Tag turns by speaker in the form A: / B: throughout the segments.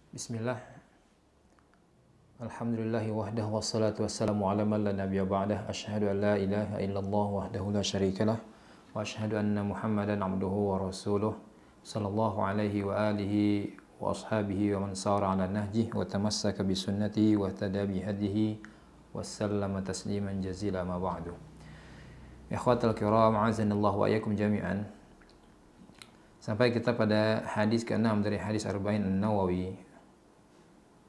A: Bismillah. Alhamdulillahi wahdahu wassalatu wassalamu ala man la nabiyya ba'dah. Asyhadu an la ilaha illallah wahdahu la syarikalah wa asyhadu anna Muhammadan abduhu wa rasuluh sallallahu alaihi wa alihi wa ashabihi wa man sara ala nahjih wa tamassaka bi sunnatihi wa tada bi hadihi wa sallama tasliman jazila ma ba'du. Ikhwatal kiram, azanallahu wa iyyakum jami'an. Sampai kita pada hadis ke-6 dari hadis Arba'in An-Nawawi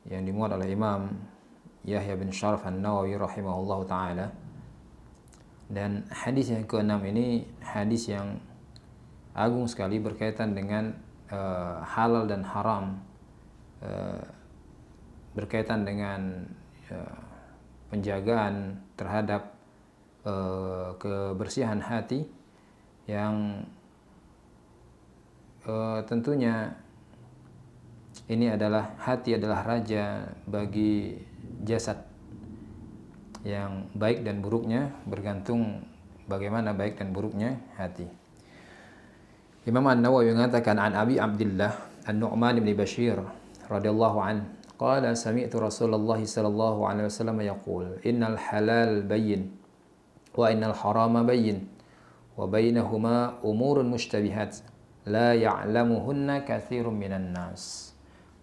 A: yang dimuat oleh Imam Yahya bin Sharaf An-Nawawi rahimahullahu ta'ala. Dan hadis yang ke-6 ini hadis yang agung sekali berkaitan dengan halal dan haram, berkaitan dengan penjagaan terhadap kebersihan hati yang tentunya ini adalah hati adalah raja bagi jasad, yang baik dan buruknya bergantung bagaimana baik dan buruknya hati. Imam An-Nawawi mengatakan an Abi Abdullah An-Nu'man bin Bashir radhiyallahu an qala sami'tu Rasulullah sallallahu alaihi wasallam yaqul innal halal bayyin wa innal harama bayyin wa bainahuma umurun mushtabihat la ya'lamuhunna katsirun minan nas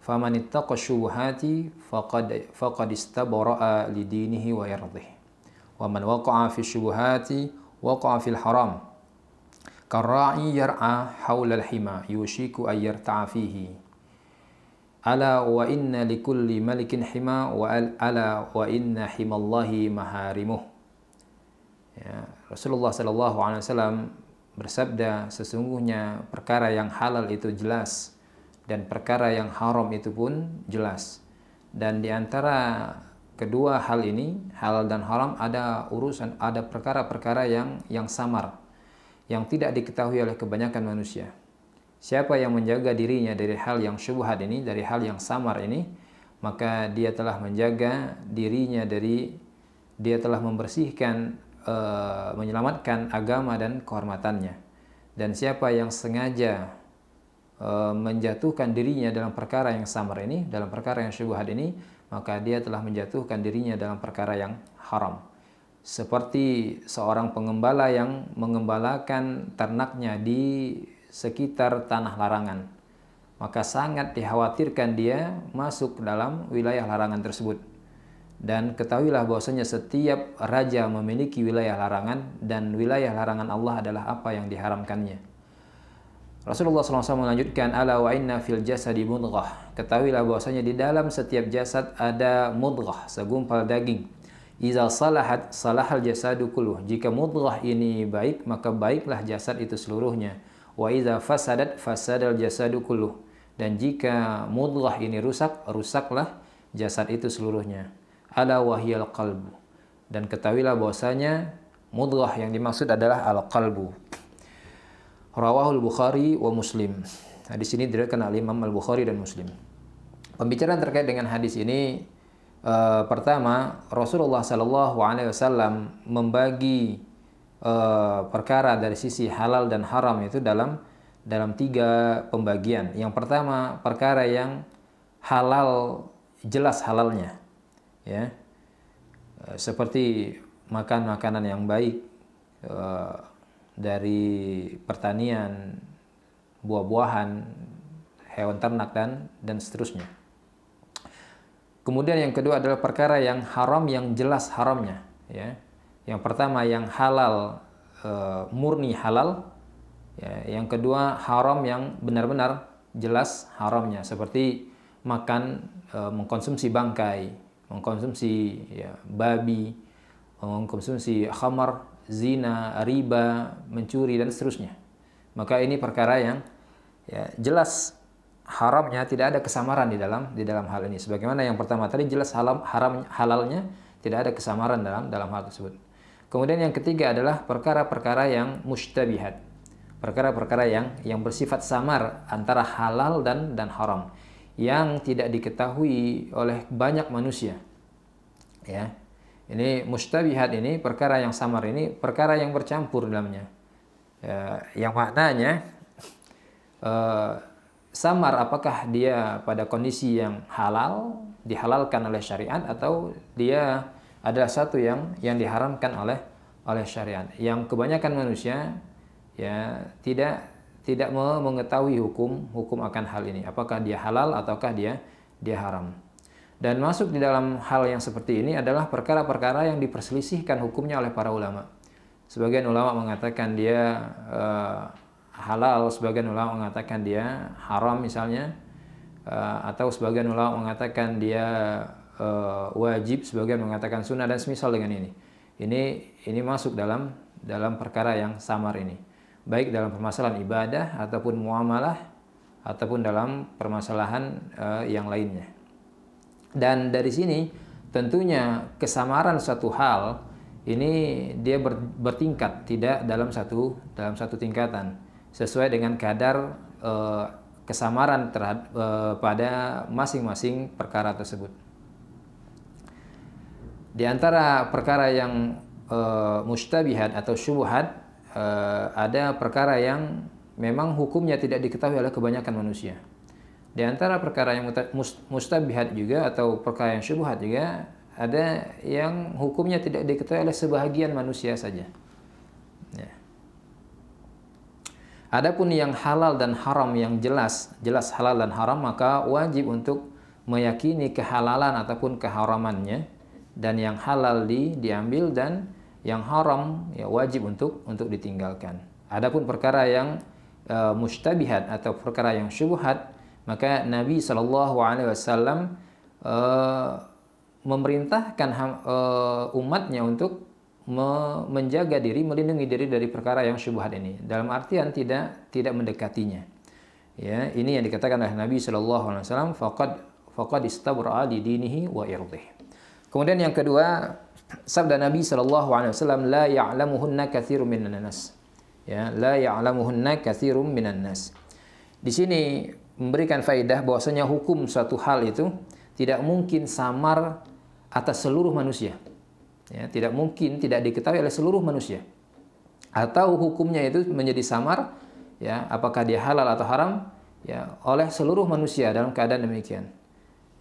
A: faman ittaqa syubhati faqad istabara'a li dinihi wa irdihi wa man waqa'a fi syubhati waqa'a fil haram karra'i yar'a hawla al-hima yushiku ay yarta'a fihi ala wa inna likulli malikin hima wa ala wa inna himallahi maharimuh. Ya, Rasulullah sallallahu alaihi wasallam bersabda, sesungguhnya perkara yang halal itu jelas dan perkara yang haram itu pun jelas. Dan di antara kedua hal ini, halal dan haram, ada urusan, ada perkara-perkara yang samar, yang tidak diketahui oleh kebanyakan manusia. Siapa yang menjaga dirinya dari hal yang syubhat ini, dari hal yang samar ini, maka dia telah menjaga dirinya dari, dia telah membersihkan, menyelamatkan agama dan kehormatannya. Dan siapa yang sengaja menjatuhkan dirinya dalam perkara yang samar ini, dalam perkara yang syubhat ini, maka dia telah menjatuhkan dirinya dalam perkara yang haram. Seperti seorang pengembala yang mengembalakan ternaknya di sekitar tanah larangan, maka sangat dikhawatirkan dia masuk dalam wilayah larangan tersebut. Dan ketahuilah bahwasanya setiap raja memiliki wilayah larangan, dan wilayah larangan Allah adalah apa yang diharamkannya. Rasulullah SAW melanjutkan, ala wa inna fil jasadi mudghah. Ketahuilah bahwasanya di dalam setiap jasad ada mudghah, segumpal daging. Iza salahat salahal jasadu kulluh. Jika mudghah ini baik, maka baiklah jasad itu seluruhnya. Wa iza fasadat fasadal jasadu kulluh. Dan jika mudghah ini rusak, rusaklah jasad itu seluruhnya. Ala wahiyal qalbu. Dan ketahuilah bahwasanya mudghah yang dimaksud adalah al-qalbu. Rawahul Bukhari wa Muslim. Hadis ini diriwayatkan oleh Imam Al-Bukhari dan Muslim. Pembicaraan terkait dengan hadis ini, pertama, Rasulullah sallallahu alaihi wasallam membagi perkara dari sisi halal dan haram itu dalam tiga pembagian. Yang pertama, perkara yang halal, jelas halalnya, ya, seperti makan makanan yang baik dari pertanian, buah-buahan, hewan ternak dan seterusnya. Kemudian yang kedua adalah perkara yang haram yang jelas haramnya, ya. Yang pertama yang halal, murni halal, ya. Yang kedua haram yang benar-benar jelas haramnya, seperti makan, mengkonsumsi bangkai, mengkonsumsi, ya, babi, mengkonsumsi khamar, zina, riba, mencuri dan seterusnya. Maka ini perkara yang, ya, jelas haramnya, tidak ada kesamaran di dalam hal ini. Sebagaimana yang pertama tadi jelas halalnya, tidak ada kesamaran dalam hal tersebut. Kemudian yang ketiga adalah perkara-perkara yang mushtabihat. Perkara-perkara yang bersifat samar antara halal dan haram, yang tidak diketahui oleh banyak manusia. Ya. Ini mushtabihat, ini perkara yang samar, ini perkara yang bercampur dalamnya. Ya, yang maknanya samar, apakah dia pada kondisi yang halal, dihalalkan oleh syariat, atau dia adalah satu yang diharamkan oleh syariat. Yang kebanyakan manusia ya tidak mengetahui hukum akan hal ini, apakah dia halal ataukah dia haram. Dan masuk di dalam hal yang seperti ini adalah perkara-perkara yang diperselisihkan hukumnya oleh para ulama. Sebagian ulama mengatakan dia halal, sebagian ulama mengatakan dia haram misalnya, atau sebagian ulama mengatakan dia wajib, sebagian mengatakan sunnah, dan semisal dengan ini. Ini masuk dalam perkara yang samar ini, baik dalam permasalahan ibadah ataupun muamalah ataupun dalam permasalahan yang lainnya. Dan dari sini tentunya kesamaran suatu hal ini dia bertingkat, tidak dalam satu tingkatan, sesuai dengan kadar kesamaran pada masing-masing perkara tersebut. Di antara perkara yang mustabihat atau syubhat, ada perkara yang memang hukumnya tidak diketahui oleh kebanyakan manusia. Di antara perkara yang mustabihat juga atau perkara yang syubhat juga, ada yang hukumnya tidak diketahui oleh sebahagian manusia saja. Ya. Adapun yang halal dan haram yang jelas halal dan haram, maka wajib untuk meyakini kehalalan ataupun keharamannya, dan yang halal diambil dan yang haram ya wajib untuk ditinggalkan. Adapun perkara yang mustabihat atau perkara yang syubhat, maka Nabi SAW memerintahkan umatnya untuk menjaga diri, melindungi diri dari perkara yang syubhat ini. Dalam artian tidak mendekatinya. Ya, ini yang dikatakan oleh Nabi SAW, faqad istabra'a li dinihi wa irdhihi. Kemudian yang kedua, sabda Nabi SAW, la ya'lamuhunna katsirun minan nas. Ya, la ya'lamuhunna katsirun minan nas. Di sini memberikan faedah bahwasanya hukum suatu hal itu tidak mungkin samar atas seluruh manusia. Ya, tidak mungkin tidak diketahui oleh seluruh manusia. Atau hukumnya itu menjadi samar, ya, apakah dia halal atau haram, ya, oleh seluruh manusia dalam keadaan demikian.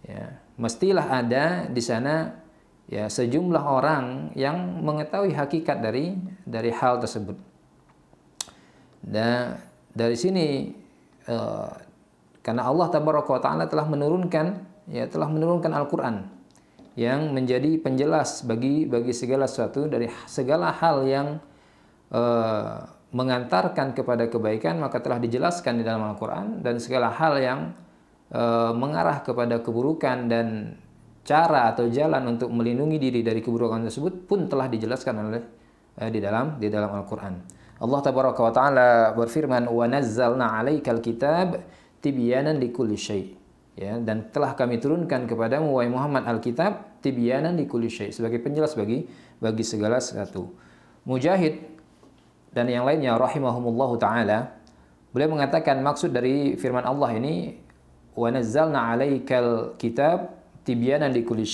A: Ya, mestilah ada di sana ya sejumlah orang yang mengetahui hakikat dari hal tersebut. Dan dari sini karena Allah Tabaraka wa Ta'ala telah menurunkan Al-Quran yang menjadi penjelas bagi segala sesuatu, dari segala hal yang mengantarkan kepada kebaikan maka telah dijelaskan di dalam Al-Quran, dan segala hal yang mengarah kepada keburukan dan cara atau jalan untuk melindungi diri dari keburukan tersebut pun telah dijelaskan di dalam Al-Quran. Allah Tabaraka wa Ta'ala berfirman, wa nazzalna 'alaikal kitab tibyanan likulli syai'. Ya, dan telah kami turunkan kepadamu wahai Muhammad Alkitab tibyanan likulli syai', sebagai penjelas bagi segala sesuatu. Mujahid dan yang lainnya rahimahumullahu taala, beliau mengatakan maksud dari firman Allah ini, wa nazzalna 'alaikal kitab tibyanan likulli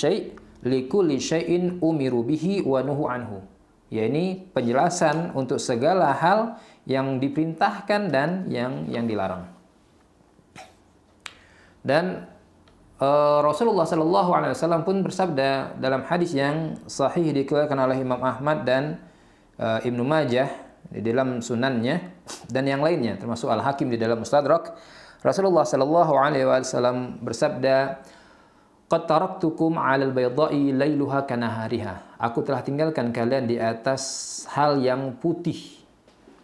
A: syai'in umiru bihi wa nuhu anhu. Ya, ini penjelasan untuk segala hal yang diperintahkan dan yang dilarang. Dan Rasulullah SAW pun bersabda dalam hadis yang sahih dikeluarkan oleh Imam Ahmad dan Ibnu Majah di dalam sunannya dan yang lainnya, termasuk Al-Hakim di dalam Mustadrak. Rasulullah SAW bersabda, qad taraktukum 'alal bayda'i lailuha kanahariha. Aku telah tinggalkan kalian di atas hal yang putih,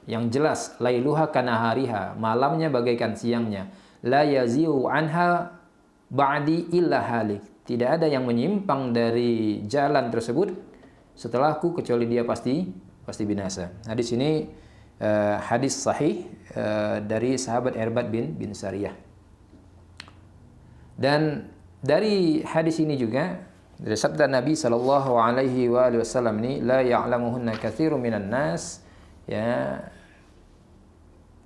A: yang jelas, lailuha kanahariha, malamnya bagaikan siangnya. La yaziu anha ba'di illa halik. Tidak ada yang menyimpang dari jalan tersebut setelahku kecuali dia pasti binasa. Hadis ini hadis sahih dari sahabat Irbad bin Sariyah. Dan dari hadis ini juga, dari sabda Nabi sallallahu alaihi wasallam ini, la ya'lamuhunna katsirun minan nas, ya,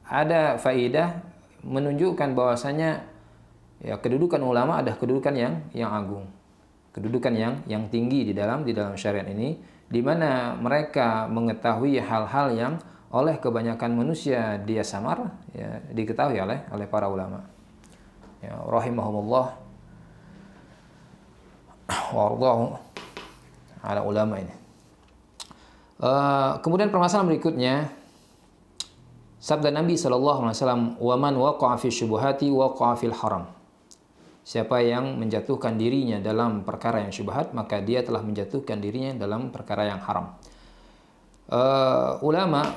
A: ada faedah menunjukkan bahwasanya ya kedudukan ulama adalah kedudukan yang agung, kedudukan yang tinggi di dalam syariat ini, di mana mereka mengetahui hal-hal yang oleh kebanyakan manusia dia samar, ya, diketahui oleh para ulama. ya, rahimahumullah wa ardahu ala ulama ini. Kemudian permasalahan berikutnya, sabda Nabi SAW, "Wa man waqa'a fi syubhati waqa'a fil haram." Siapa yang menjatuhkan dirinya dalam perkara yang syubhat, maka dia telah menjatuhkan dirinya dalam perkara yang haram. Ulama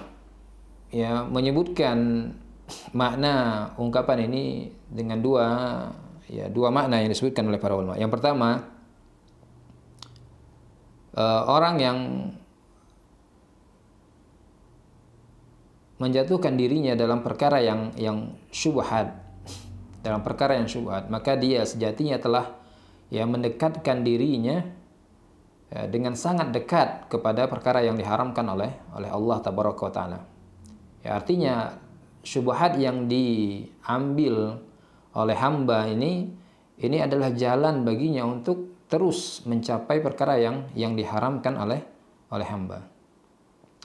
A: ya menyebutkan makna ungkapan ini dengan dua makna yang disebutkan oleh para ulama. Yang pertama, orang yang menjatuhkan dirinya dalam perkara yang syubhat, maka dia sejatinya telah ya mendekatkan dirinya dengan sangat dekat kepada perkara yang diharamkan oleh Allah Tabaraka wa Ta'ala. Ya, artinya syubhat yang diambil oleh hamba ini adalah jalan baginya untuk terus mencapai perkara yang diharamkan oleh hamba.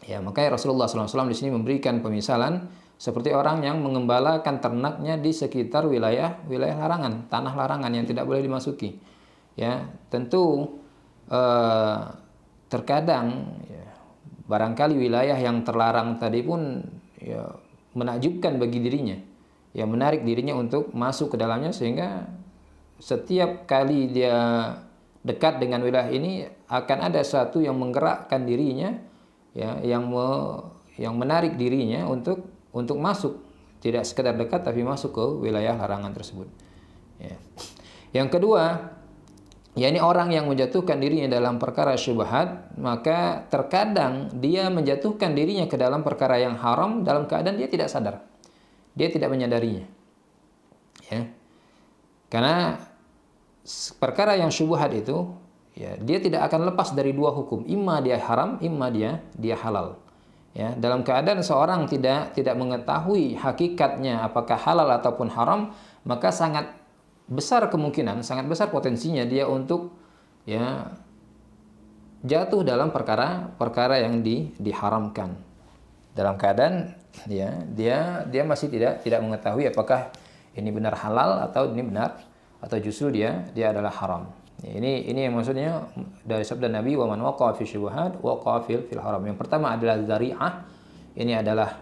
A: Ya, makanya Rasulullah SAW di sini memberikan pemisalan seperti orang yang mengembalakan ternaknya di sekitar wilayah larangan, tanah larangan yang tidak boleh dimasuki. Ya, tentu terkadang ya, barangkali wilayah yang terlarang tadi pun ya, menakjubkan bagi dirinya, ya menarik dirinya untuk masuk ke dalamnya, sehingga setiap kali dia dekat dengan wilayah ini akan ada sesuatu yang menggerakkan dirinya, ya, yang menarik dirinya untuk masuk, tidak sekedar dekat tapi masuk ke wilayah larangan tersebut. Ya. Yang kedua, ya ini orang yang menjatuhkan dirinya dalam perkara syubhat, maka terkadang dia menjatuhkan dirinya ke dalam perkara yang haram dalam keadaan dia tidak sadar, dia tidak menyadarinya. Ya. Karena perkara yang syubhat itu, ya, dia tidak akan lepas dari dua hukum, imma dia haram, imma dia halal. Ya, dalam keadaan seorang tidak mengetahui hakikatnya apakah halal ataupun haram, maka sangat besar kemungkinan, sangat besar potensinya dia untuk ya jatuh dalam perkara yang diharamkan. Dalam keadaan ya dia masih tidak mengetahui apakah ini benar halal atau ini benar atau justru dia adalah haram. Ya, ini yang maksudnya dari sabda Nabi, wa man waqa'a fi syubhat waqa'a fil haram. Yang pertama adalah zari'ah. Ini adalah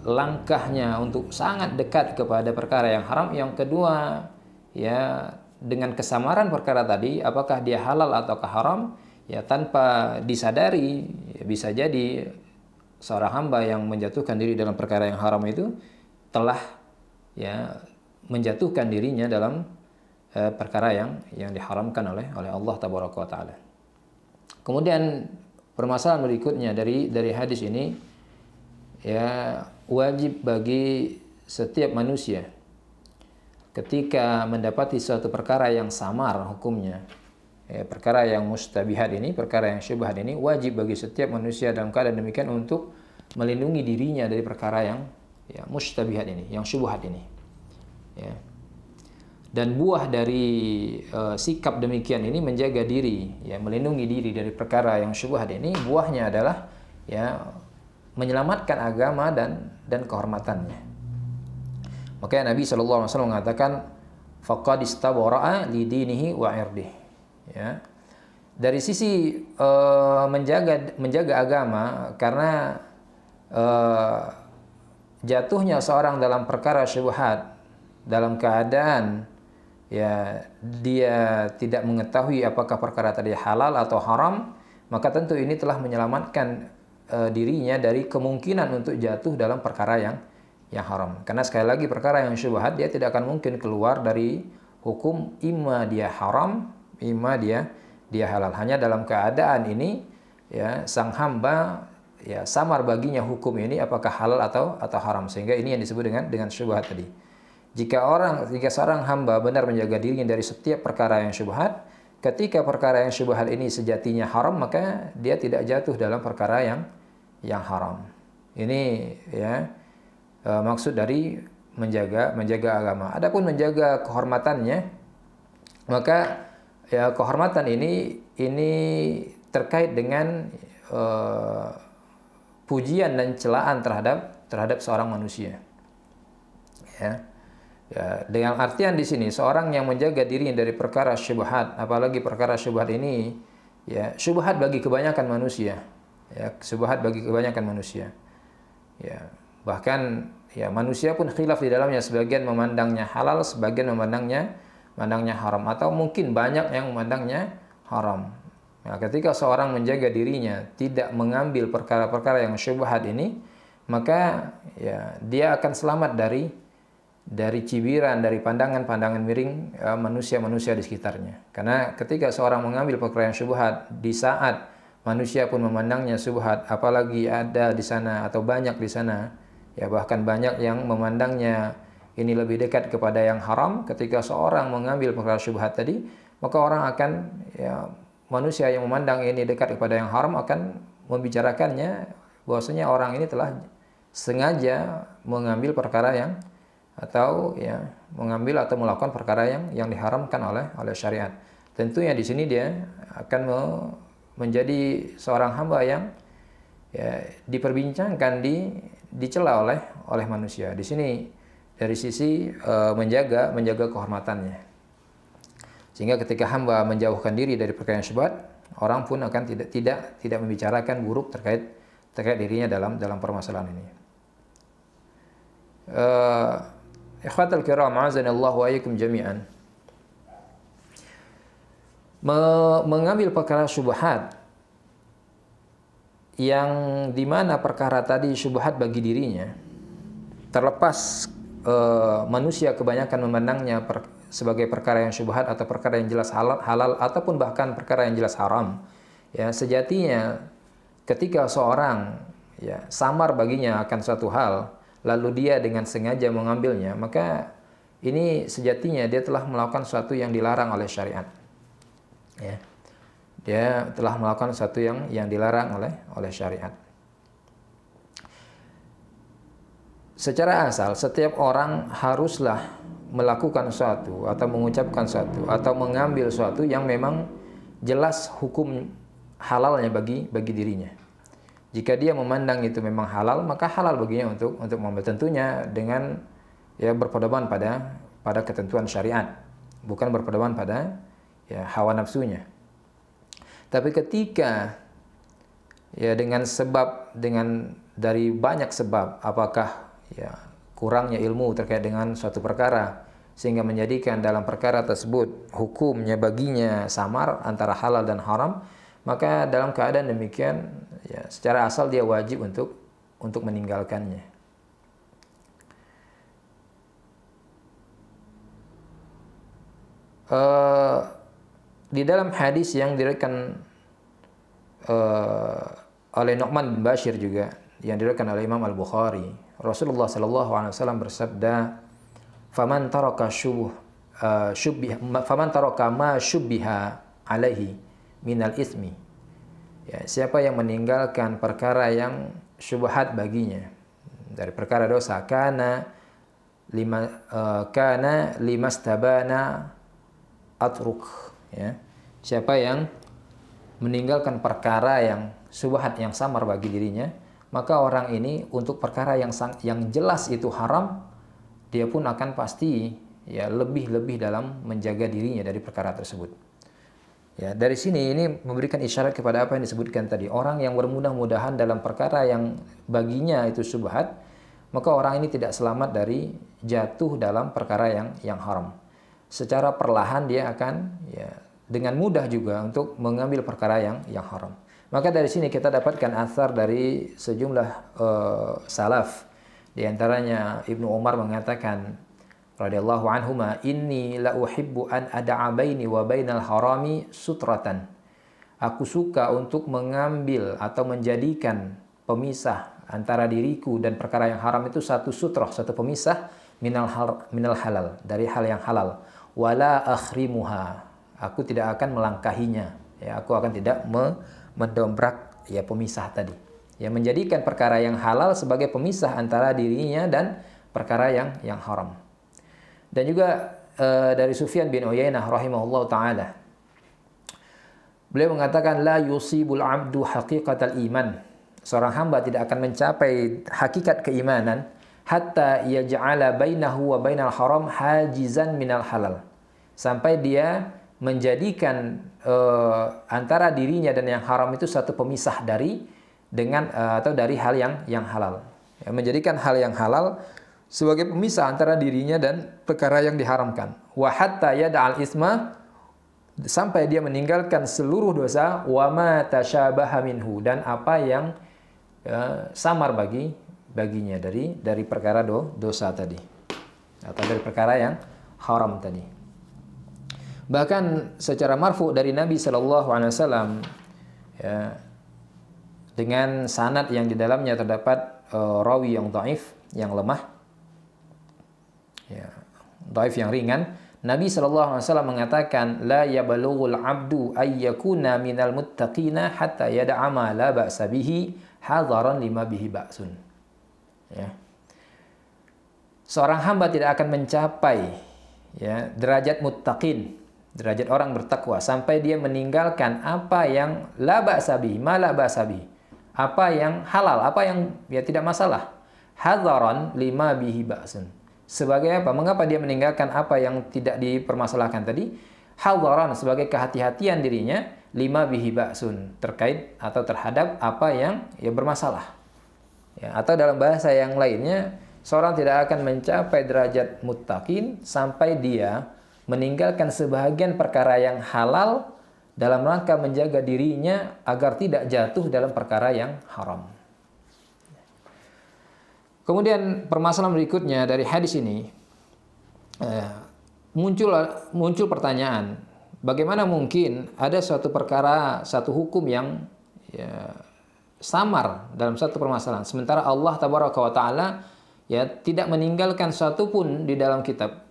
A: langkahnya untuk sangat dekat kepada perkara yang haram. Yang kedua, ya dengan kesamaran perkara tadi, apakah dia halal ataukah haram, ya tanpa disadari, ya, bisa jadi seorang hamba yang menjatuhkan diri dalam perkara yang haram itu telah ya menjatuhkan dirinya dalam perkara yang diharamkan oleh Allah Tabaraka wa Ta'ala. Kemudian permasalahan berikutnya dari hadis ini, ya wajib bagi setiap manusia ketika mendapati suatu perkara yang samar hukumnya, ya, perkara yang mustabihat ini, perkara yang syubhat ini, wajib bagi setiap manusia dalam keadaan demikian untuk melindungi dirinya dari perkara yang ya mustabihat ini, yang syubhat ini. Ya. Dan buah dari sikap demikian ini menjaga diri, ya melindungi diri dari perkara yang syubhat ini, buahnya adalah ya menyelamatkan agama dan kehormatannya. Makanya Nabi SAW mengatakan faqad istabara'a li dinihi wa irdih. Ya. Dari sisi menjaga agama, karena jatuhnya seorang dalam perkara syubhat dalam keadaan ya dia tidak mengetahui apakah perkara tadi halal atau haram, maka tentu ini telah menyelamatkan dirinya dari kemungkinan untuk jatuh dalam perkara yang haram. Karena sekali lagi perkara yang syubhat dia tidak akan mungkin keluar dari hukum imma dia haram, imma dia halal. Hanya dalam keadaan ini ya sang hamba ya samar baginya hukum ini apakah halal atau haram, sehingga ini yang disebut dengan syubhat tadi. Jika seorang hamba benar menjaga dirinya dari setiap perkara yang syubhat, ketika perkara yang syubhat ini sejatinya haram, maka dia tidak jatuh dalam perkara yang haram. Ini ya maksud dari menjaga agama. Adapun menjaga kehormatannya, maka ya kehormatan ini terkait dengan pujian dan celaan terhadap seorang manusia. Ya. Ya, dengan artian di sini seorang yang menjaga dirinya dari perkara syubhat, apalagi perkara syubhat ini ya syubhat bagi kebanyakan manusia. Ya, syubhat bagi kebanyakan manusia. Ya, bahkan ya manusia pun khilaf di dalamnya, sebagian memandangnya halal, sebagian memandangnya haram, atau mungkin banyak yang memandangnya haram. Nah, ketika seorang menjaga dirinya tidak mengambil perkara-perkara yang syubhat ini, maka ya dia akan selamat dari cibiran, dari pandangan-pandangan miring manusia-manusia di sekitarnya. Karena ketika seorang mengambil perkara yang syubhat di saat manusia pun memandangnya syubhat, apalagi ada di sana atau banyak di sana, ya bahkan banyak yang memandangnya ini lebih dekat kepada yang haram, ketika seorang mengambil perkara syubhat tadi, maka orang akan ya manusia yang memandang ini dekat kepada yang haram akan membicarakannya bahwasanya orang ini telah sengaja mengambil perkara yang atau ya mengambil atau melakukan perkara yang diharamkan oleh syariat. Tentunya di sini dia akan menjadi seorang hamba yang ya diperbincangkan, dicela oleh manusia. Di sini dari sisi menjaga kehormatannya. Sehingga ketika hamba menjauhkan diri dari perkara yang syubhat, orang pun akan tidak membicarakan buruk terkait dirinya dalam permasalahan ini. Ikhwatal kiram, azanallahu wa iyyakum jami'an. Mengambil perkara syubhat yang dimana perkara tadi syubhat bagi dirinya, terlepas manusia kebanyakan memandangnya sebagai perkara yang syubhat atau perkara yang jelas halal ataupun bahkan perkara yang jelas haram, ya sejatinya ketika seorang ya samar baginya akan suatu hal, lalu dia dengan sengaja mengambilnya, maka ini sejatinya dia telah melakukan sesuatu yang dilarang oleh syariat. Ya. Dia telah melakukan sesuatu yang dilarang oleh syariat. Secara asal, setiap orang haruslah melakukan sesuatu atau mengucapkan sesuatu atau mengambil sesuatu yang memang jelas hukum halalnya bagi dirinya. Jika dia memandang itu memang halal, maka halal baginya untuk mengambil, tentunya dengan ya berpedoman pada ketentuan syariat, bukan berpedoman pada ya hawa nafsunya. Tapi ketika ya dengan dari banyak sebab, apakah ya kurangnya ilmu terkait dengan suatu perkara sehingga menjadikan dalam perkara tersebut hukumnya baginya samar antara halal dan haram, maka dalam keadaan demikian ya secara asal dia wajib untuk meninggalkannya. Di dalam hadis yang diriwayatkan oleh Nu'man bin Bashir juga, yang diriwayatkan oleh Imam Al-Bukhari, Rasulullah sallallahu alaihi wasallam bersabda, "Faman taraka ma syubbiha alaihi minal ismi." Ya, siapa yang meninggalkan perkara yang syubhat baginya dari perkara dosa, kana limastabana atruk, ya. Siapa yang meninggalkan perkara yang syubhat yang samar bagi dirinya, maka orang ini untuk perkara yang jelas itu haram, dia pun akan pasti ya lebih dalam menjaga dirinya dari perkara tersebut. Ya, dari sini ini memberikan isyarat kepada apa yang disebutkan tadi. Orang yang bermudah-mudahan dalam perkara yang baginya itu syubhat, maka orang ini tidak selamat dari jatuh dalam perkara yang haram. Secara perlahan dia akan ya dengan mudah juga untuk mengambil perkara yang haram. Maka dari sini kita dapatkan asar dari sejumlah salaf. Di antaranya Ibnu Umar mengatakan radhiyallahu anhuma, inni la uhibbu an ada'a baini wa bainal harami sutratan. Aku suka untuk mengambil atau menjadikan pemisah antara diriku dan perkara yang haram itu satu sutroh, satu pemisah minal halal, dari hal yang halal. Wala akhrimuha. Aku tidak akan melangkahinya. Ya, aku akan tidak mendobrak ya pemisah tadi. Ya, menjadikan perkara yang halal sebagai pemisah antara dirinya dan perkara yang haram. Dan juga dari Sufyan bin Uyainah rahimahullah ta'ala, beliau mengatakan, la yusibul abdu haqiqatal iman. Seorang hamba tidak akan mencapai hakikat keimanan hatta yaj'ala bainahu wa bainal haram hajizan minal halal. Sampai dia menjadikan antara dirinya dan yang haram itu satu pemisah dari dari hal yang halal. Ya, menjadikan hal yang halal sebagai pemisah antara dirinya dan perkara yang diharamkan. Wa hatta yad'al isma, sampai dia meninggalkan seluruh dosa, wa ma tasyabaha minhu, dan apa yang samar baginya dari perkara dosa tadi atau dari perkara yang haram tadi. Bahkan secara marfu dari Nabi Shallallahu Alaihi Wasallam, ya, dengan sanad yang di dalamnya terdapat rawi yang dhaif, yang lemah, ya, dhaif yang ringan. Nabi Shallallahu Alaihi Wasallam mengatakan, la yablughul abdu ayyakuna minal muttaqina hatta yada'a ma la ba'sa bihi hadaran lima bihi ba'sun. Ya. Seorang hamba tidak akan mencapai, ya, derajat muttaqin, derajat orang bertakwa, sampai dia meninggalkan apa yang la ba'sa bihi, ma la ba'sa bihi, apa yang halal, apa yang ya tidak masalah, hadaran lima bihi ba'sun. Sebagai apa? Mengapa dia meninggalkan apa yang tidak dipermasalahkan tadi? Hadaran, sebagai kehati-hatian dirinya, lima bihi ba'sun, terkait atau terhadap apa yang ya bermasalah. Ya, atau dalam bahasa yang lainnya, seorang tidak akan mencapai derajat muttaqin sampai dia meninggalkan sebahagian perkara yang halal dalam rangka menjaga dirinya agar tidak jatuh dalam perkara yang haram. Kemudian permasalahan berikutnya dari hadis ini, muncul pertanyaan, bagaimana mungkin ada suatu perkara, satu hukum yang ya, samar dalam satu permasalahan, sementara Allah Tabaraka wa Ta'ala ya tidak meninggalkan satu pun di dalam kitab.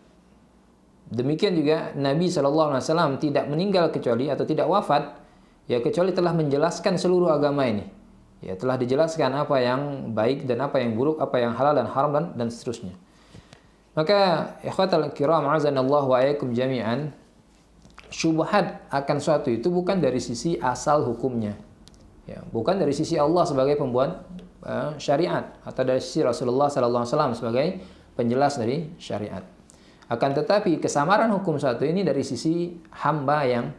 A: Demikian juga Nabi SAW tidak meninggal kecuali, atau tidak wafat ya kecuali telah menjelaskan seluruh agama ini. Ya, telah dijelaskan apa yang baik dan apa yang buruk, apa yang halal dan haram dan seterusnya. Maka ikhwatal kiram azanallahu wa iyyakum jami'an, syubhat akan suatu itu bukan dari sisi asal hukumnya. Ya, bukan dari sisi Allah sebagai pembuat syariat, atau dari sisi Rasulullah SAW sebagai penjelas dari syariat. Akan tetapi kesamaran hukum satu ini dari sisi hamba yang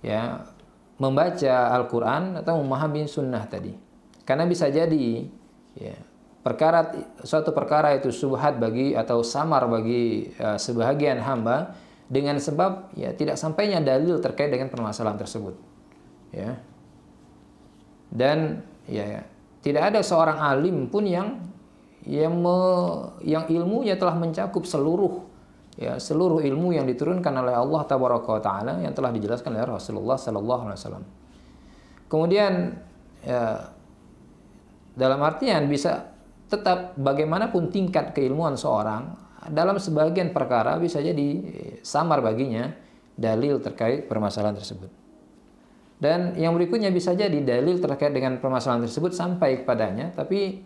A: ya membaca Al-Quran atau memahami sunnah tadi. Karena bisa jadi ya, suatu perkara itu syubhat bagi atau samar bagi sebahagian hamba dengan sebab ya tidak sampainya dalil terkait dengan permasalahan tersebut. Ya. Dan ya tidak ada seorang alim pun yang ilmunya telah mencakup seluruh ilmu yang diturunkan oleh Allah Tabaraka wa Ta'ala yang telah dijelaskan oleh Rasulullah Sallallahu Alaihi Wasallam. Kemudian ya, dalam artian bisa tetap bagaimanapun tingkat keilmuan seorang, dalam sebagian perkara bisa jadi samar baginya dalil terkait permasalahan tersebut. Dan yang berikutnya bisa jadi dalil terkait dengan permasalahan tersebut sampai kepadanya, tapi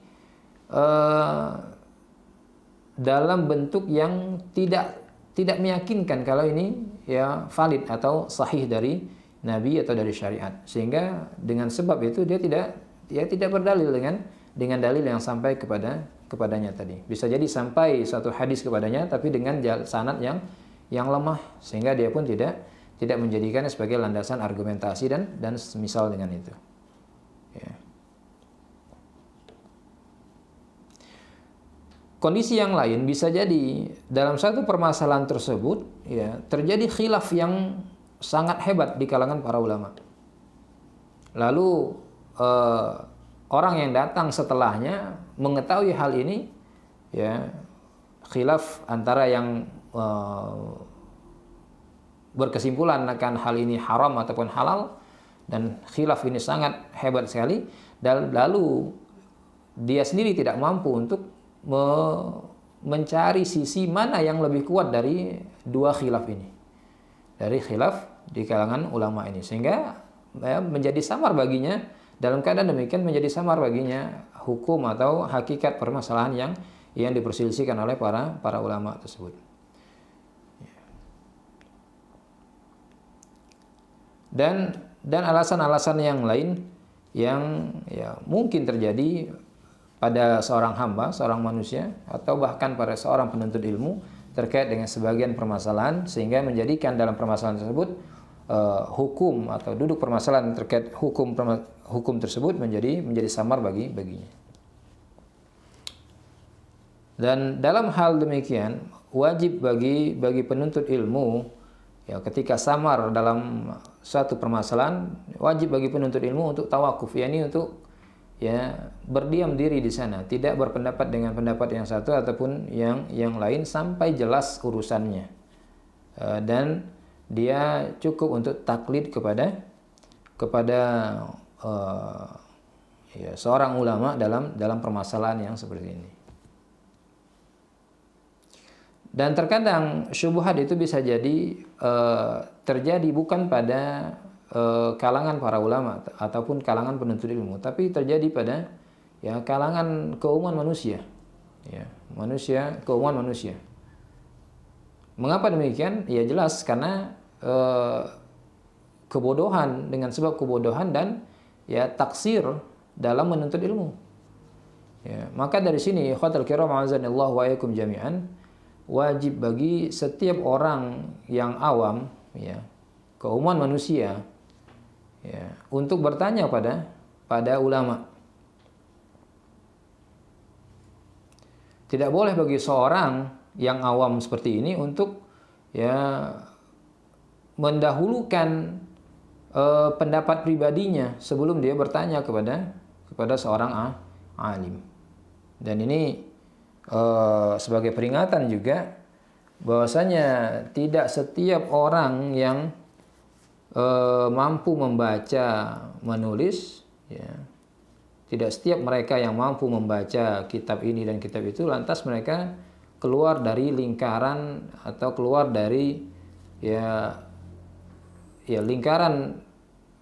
A: dalam bentuk yang tidak meyakinkan kalau ini ya valid atau sahih dari Nabi atau dari syariat, sehingga dengan sebab itu dia tidak berdalil dengan dalil yang sampai kepadanya tadi. Bisa jadi sampai suatu hadis kepadanya tapi dengan sanad yang lemah, sehingga dia pun tidak menjadikannya sebagai landasan argumentasi dan semisal dengan itu. Ya. Kondisi yang lain bisa jadi dalam satu permasalahan tersebut ya terjadi khilaf yang sangat hebat di kalangan para ulama. Lalu orang yang datang setelahnya mengetahui hal ini, ya khilaf antara yang berkesimpulan akan hal ini haram ataupun halal, dan khilaf ini sangat hebat sekali, dan lalu dia sendiri tidak mampu untuk mencari sisi mana yang lebih kuat dari dua khilaf ini, dari khilaf di kalangan ulama ini, sehingga ya, menjadi samar baginya. Dalam keadaan demikian menjadi samar baginya hukum atau hakikat permasalahan yang diperselisihkan oleh para ulama tersebut. Dan alasan-alasan yang lain yang ya mungkin terjadi pada seorang hamba, seorang manusia, atau bahkan pada seorang penuntut ilmu terkait dengan sebagian permasalahan, sehingga menjadikan dalam permasalahan tersebut hukum atau duduk permasalahan terkait hukum tersebut menjadi samar baginya. Dan dalam hal demikian wajib bagi penuntut ilmu, ya, ketika samar dalam suatu permasalahan, wajib bagi penuntut ilmu untuk tawakuf, yakni untuk berdiam diri di sana, tidak berpendapat dengan pendapat yang satu ataupun yang lain sampai jelas urusannya, dan dia cukup untuk taklid kepada seorang ulama dalam permasalahan yang seperti ini. Dan terkadang syubhat itu bisa jadi terjadi bukan pada kalangan para ulama ataupun kalangan penuntut ilmu, tapi terjadi pada kalangan keumuman manusia, keumuman manusia. Mengapa demikian? Ya jelas karena kebodohan, dengan sebab kebodohan dan taksir dalam menuntut ilmu. Maka dari sini ikhwatal kiram a'azanillahu wa iyyakum jami'an, wajib bagi setiap orang yang awam, keumuman manusia, untuk bertanya pada ulama. Tidak boleh bagi seorang yang awam seperti ini untuk mendahulukan pendapat pribadinya sebelum dia bertanya kepada seorang alim. Dan ini sebagai peringatan juga bahwasanya tidak setiap orang yang mampu membaca, menulis, tidak setiap mereka yang mampu membaca kitab ini dan kitab itu lantas mereka keluar dari lingkaran atau keluar dari lingkaran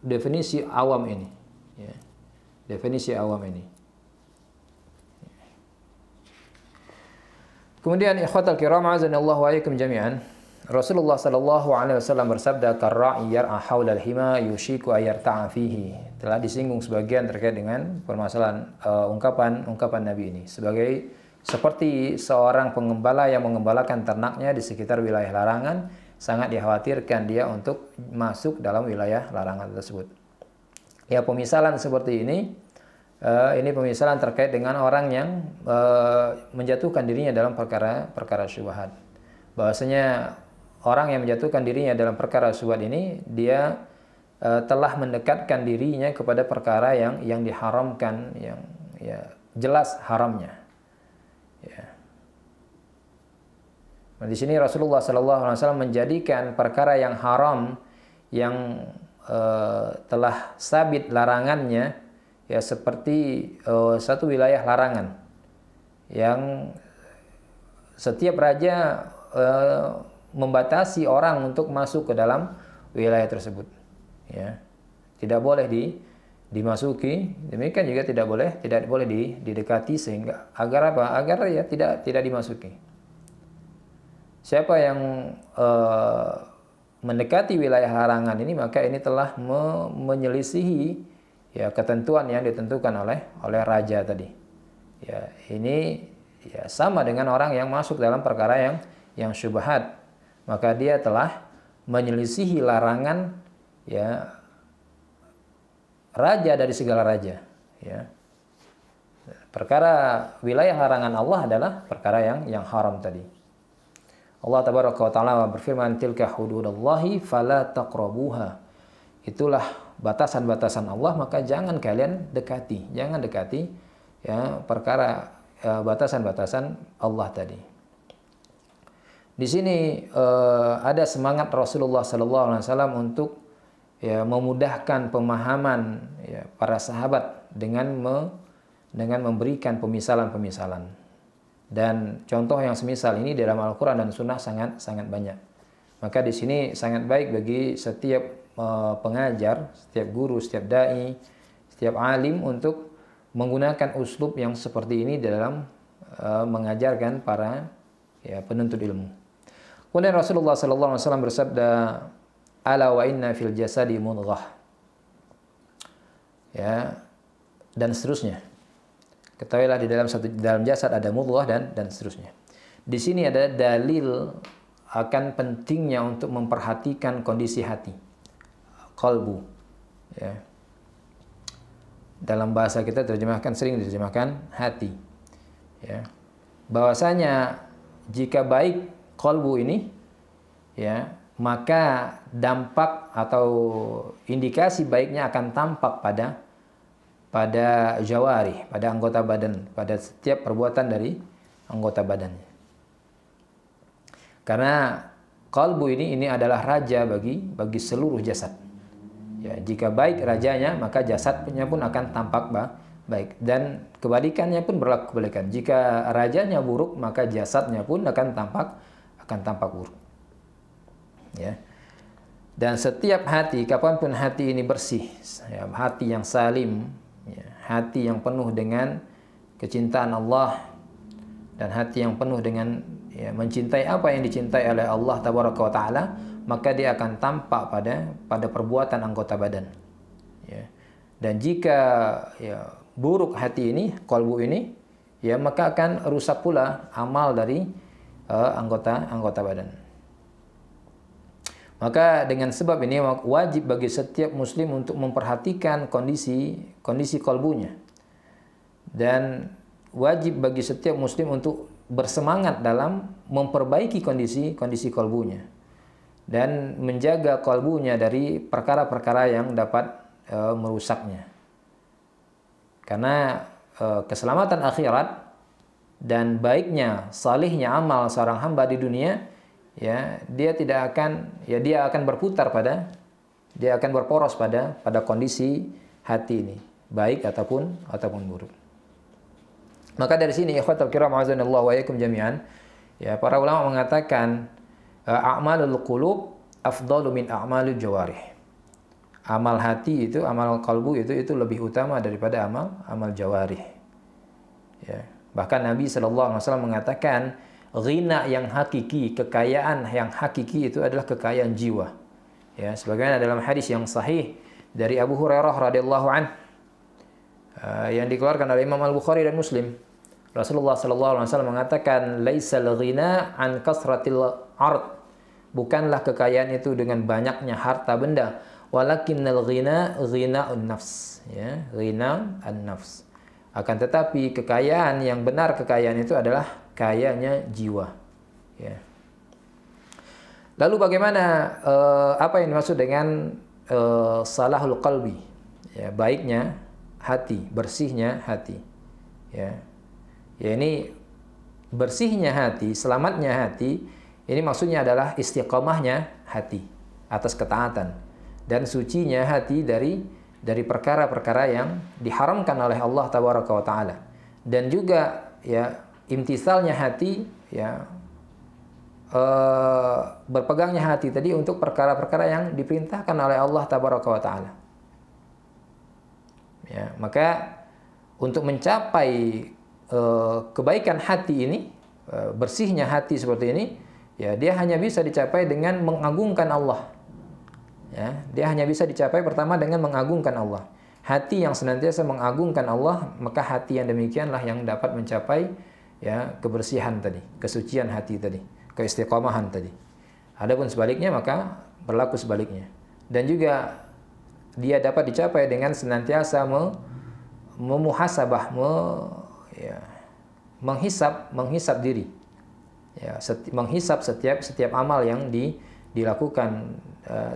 A: definisi awam ini, definisi awam ini. Kemudian ikhwatal kiram azanallahu wa iyyakum jami'an, Rasulullah sallallahu alaihi wasallam bersabda, "Karra'i yar'a haulal hima yushiku ayarta'a fihi." Telah disinggung sebagian terkait dengan permasalahan ungkapan Nabi ini seperti seorang pengembala yang mengembalakan ternaknya di sekitar wilayah larangan, sangat dikhawatirkan dia untuk masuk dalam wilayah larangan tersebut. Ya, pemisalan seperti ini pemisalan terkait dengan orang yang menjatuhkan dirinya dalam perkara syubhat. Bahwasanya orang yang menjatuhkan dirinya dalam perkara syubhat ini, dia telah mendekatkan dirinya kepada perkara yang diharamkan, yang jelas haramnya. Nah, di sini Rasulullah SAW menjadikan perkara yang haram yang telah sabit larangannya seperti satu wilayah larangan yang setiap raja membatasi orang untuk masuk ke dalam wilayah tersebut. Tidak boleh dimasuki, demikian juga tidak boleh didekati, sehingga agar apa? Agar tidak dimasuki. Siapa yang mendekati wilayah larangan ini, maka ini telah menyelisihi ketentuan yang ditentukan oleh raja tadi. Ini sama dengan orang yang masuk dalam perkara yang syubhat, maka dia telah menyelisihi larangan raja dari segala raja. Perkara wilayah larangan Allah adalah perkara yang haram tadi. Allah tabaraka wa taala berfirman, tilka hududallahi fala taqrabuha. Itulah batasan-batasan Allah, maka jangan kalian dekati. Jangan dekati perkara batasan-batasan Allah tadi. Di sini ada semangat Rasulullah SAW untuk memudahkan pemahaman para sahabat dengan memberikan pemisalan-pemisalan. Dan contoh yang semisal ini dalam Al-Quran dan Sunnah sangat banyak. Maka di sini sangat baik bagi setiap pengajar, setiap guru, setiap dai, setiap alim untuk menggunakan uslub yang seperti ini dalam mengajarkan para penuntut ilmu. Kemudian Rasulullah SAW bersabda, "Ala wa inna fil jasadi mudghah." Dan seterusnya. Ketahuilah di dalam jasad ada mudghah dan seterusnya. Di sini ada dalil akan pentingnya untuk memperhatikan kondisi hati, qalbu. Ya. Dalam bahasa kita sering diterjemahkan hati. Ya. Bahwasanya jika baik qalbu ini, ya, maka dampak atau indikasi baiknya akan tampak pada jawari, pada anggota badan, pada setiap perbuatan dari anggota badannya. Karena qalbu ini adalah raja bagi seluruh jasad. Ya, jika baik rajanya, maka jasadnya pun akan tampak baik, dan kebalikannya pun berlaku kebalikan. Jika rajanya buruk, maka jasadnya pun akan tampak buruk. Ya. Dan setiap hati, kapanpun hati ini bersih, ya, hati yang salim, ya, hati yang penuh dengan kecintaan Allah, dan hati yang penuh dengan, ya, mencintai apa yang dicintai oleh Allah Tabaraka wa Ta'ala, maka dia akan tampak pada perbuatan anggota badan. Ya. Dan jika, ya, buruk hati ini, qalbu ini, ya, maka akan rusak pula amal dari anggota badan. Maka dengan sebab ini wajib bagi setiap muslim untuk memperhatikan kondisi qalbunya. Dan wajib bagi setiap muslim untuk bersemangat dalam memperbaiki kondisi qalbunya. Dan menjaga qalbunya dari perkara-perkara yang dapat merusaknya. Karena keselamatan akhirat dan baiknya, salihnya amal seorang hamba di dunia, ya, dia akan berputar dia akan berporos pada kondisi hati ini, baik ataupun buruk. Maka dari sini, ikhwatal kiram azanallahu wa iyyakum jami'an, ya, para ulama mengatakan a'malul qulub afdalu min a'malul jawarih. Amal hati itu, amal qalbu itu lebih utama daripada amal jawarih. Ya, bahkan Nabi sallallahu alaihi wasallam mengatakan ghina yang hakiki, kekayaan yang hakiki itu adalah kekayaan jiwa. Ya, sebagaimana dalam hadis yang sahih dari Abu Hurairah radhiyallahu an, yang dikeluarkan oleh Imam Al-Bukhari dan Muslim. Rasulullah sallallahu alaihi wasallam mengatakan, "Laisal ghina an kasratil ard." Bukanlah kekayaan itu dengan banyaknya harta benda, walakinnal ghina ghina'un nafs. Ya, ghina'un nafs. Akan tetapi kekayaan yang benar, kekayaan itu adalah kayanya jiwa. Ya. Lalu bagaimana, apa yang dimaksud dengan salahul qalbi? Ya, baiknya hati, bersihnya hati. Ya. Ya, ini bersihnya hati, selamatnya hati, ini maksudnya adalah istiqomahnya hati atas ketaatan, dan sucinya hati dari perkara-perkara yang diharamkan oleh Allah Tabaraka wa Ta'ala, dan juga, ya, imtisalnya hati, ya, berpegangnya hati tadi untuk perkara-perkara yang diperintahkan oleh Allah Tabaraka wa Ta'ala. Ya, maka untuk mencapai kebaikan hati ini, bersihnya hati seperti ini, ya, dia hanya bisa dicapai dengan mengagungkan Allah. Ya, dia hanya bisa dicapai pertama dengan mengagungkan Allah. Hati yang senantiasa mengagungkan Allah, maka hati yang demikianlah yang dapat mencapai, ya, kebersihan tadi, kesucian hati tadi, keistiqomahan tadi. Adapun sebaliknya, maka berlaku sebaliknya. Dan juga dia dapat dicapai dengan senantiasa memuhasabah, menghisap diri. Ya, menghisap setiap amal yang dilakukan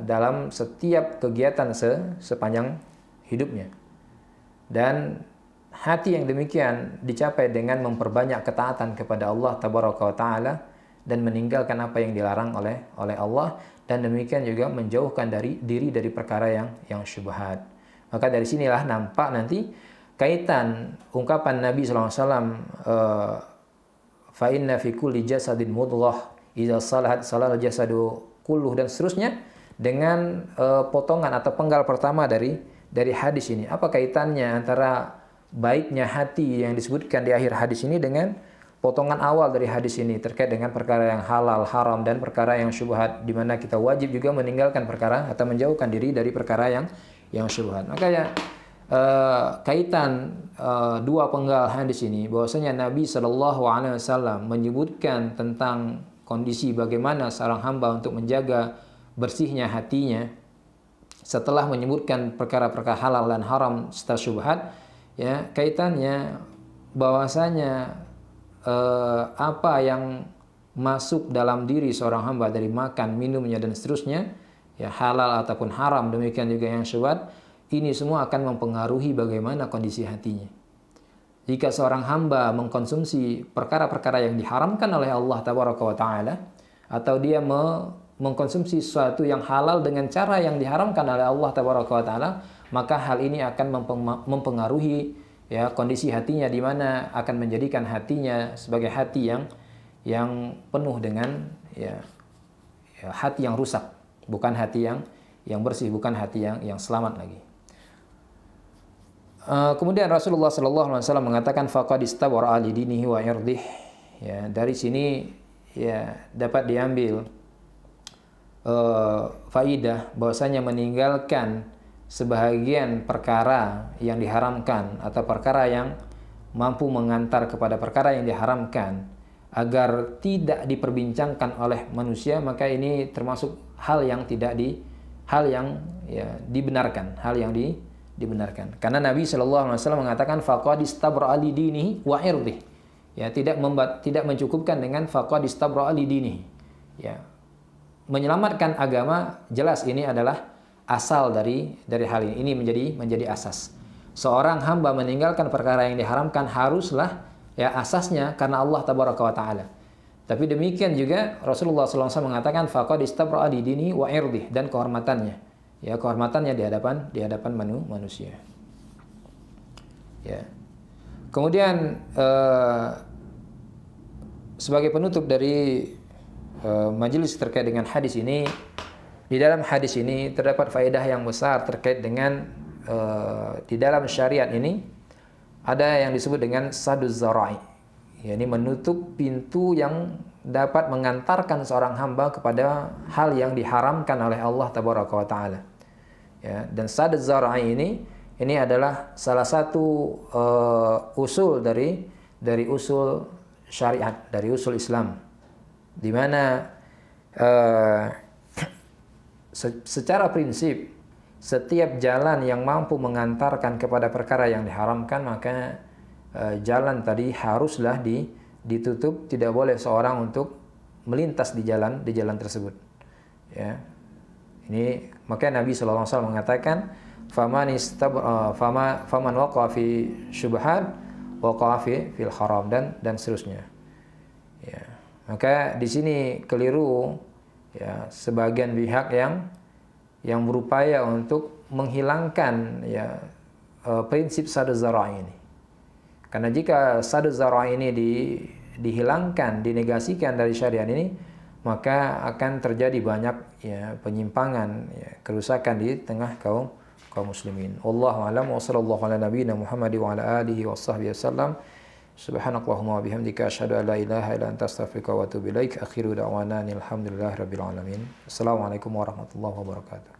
A: dalam setiap kegiatan sepanjang hidupnya. Dan hati yang demikian dicapai dengan memperbanyak ketaatan kepada Allah Tabaraka wa Ta'ala, dan meninggalkan apa yang dilarang oleh Allah, dan demikian juga menjauhkan diri dari perkara yang syubhat. Maka dari sinilah nampak nanti kaitan ungkapan Nabi SAW, fa inna fi kulli jasadin mudghah idza salahat salal jasadu kulluh, dan seterusnya, dengan potongan atau penggal pertama dari hadis ini. Apa kaitannya antara baiknya hati yang disebutkan di akhir hadis ini dengan potongan awal dari hadis ini terkait dengan perkara yang halal, haram, dan perkara yang syubhat, di mana kita wajib juga meninggalkan perkara atau menjauhkan diri dari perkara yang syubhat. Maka, ya, kaitan dua penggal hadis ini, bahwasanya Nabi Shallallahu Alaihi Wasallam menyebutkan tentang kondisi bagaimana seorang hamba untuk menjaga bersihnya hatinya setelah menyebutkan perkara-perkara halal dan haram serta syubhat, ya, kaitannya bahwasanya apa yang masuk dalam diri seorang hamba dari makan, minumnya dan seterusnya, ya, halal ataupun haram, demikian juga yang syubhat, ini semua akan mempengaruhi bagaimana kondisi hatinya. Jika seorang hamba mengkonsumsi perkara-perkara yang diharamkan oleh Allah Tabaraka wa Ta'ala, atau dia mengkonsumsi sesuatu yang halal dengan cara yang diharamkan oleh Allah Tabaraka wa Ta'ala, maka hal ini akan mempengaruhi, ya, kondisi hatinya, di mana akan menjadikan hatinya sebagai hati yang penuh dengan, ya, hati yang rusak, bukan hati yang bersih, bukan hati yang selamat lagi. Kemudian Rasulullah Sallallahu Alaihi Wasallam mengatakan faqad istabara li dinihi wa irdih. Ya, dari sini, ya, dapat diambil faidah bahwasanya meninggalkan sebahagian perkara yang diharamkan atau perkara yang mampu mengantar kepada perkara yang diharamkan agar tidak diperbincangkan oleh manusia, maka ini termasuk hal yang dibenarkan, dibenarkan. Karena Nabi Shallallahu Alaihi Wasallam mengatakan faqad istabra li dinihi wa irdih. Ya, tidak mencukupkan dengan faqad istabra li dinihi. Ya, menyelamatkan agama, jelas ini adalah asal dari hal ini. Ini menjadi asas. Seorang hamba meninggalkan perkara yang diharamkan haruslah, ya, asasnya karena Allah Tabaraka wa Ta'ala. Tapi demikian juga Rasulullah SAW mengatakan faqad istabra li dinihi wa irdih, dan kehormatannya, ya, kehormatannya di hadapan manusia. Ya. Kemudian sebagai penutup dari majelis terkait dengan hadis ini, di dalam hadis ini terdapat faedah yang besar terkait dengan di dalam syariat ini ada yang disebut dengan saduz zara'i, yakni menutup pintu yang dapat mengantarkan seorang hamba kepada hal yang diharamkan oleh Allah Tabaraka wa Ta'ala. Ya, dan saduz zara'i ini adalah salah satu usul dari usul syariat, dari usul Islam, di mana secara prinsip setiap jalan yang mampu mengantarkan kepada perkara yang diharamkan, maka jalan tadi haruslah ditutup, tidak boleh seorang untuk melintas di jalan tersebut. Ya. Ini maka Nabi sallallahu alaihi wasallam mengatakan faman waqa'a fi syubhat waqa'a fil haram, dan seterusnya. Ya. Maka di sini keliru, ya, sebagian pihak yang berupaya untuk menghilangkan, ya, prinsip saduz zara'i ini. Karena jika saduz zara'i ini dihilangkan, dinegasikan dari syariat ini, maka akan terjadi banyak, ya, penyimpangan, ya, kerusakan di tengah kaum muslimin. Wallahu a'lam wa sallallahu ala nabiyyina Muhammad wa ala alihi washabbihi wasallam. Subhanakallahumma wa bihamdika asyhadu an la ilaha illa anta astaghfiruka wa atubu ilaik. Akhiru da'wana alhamdulillahirabbil alamin. Assalamualaikum warahmatullahi wabarakatuh.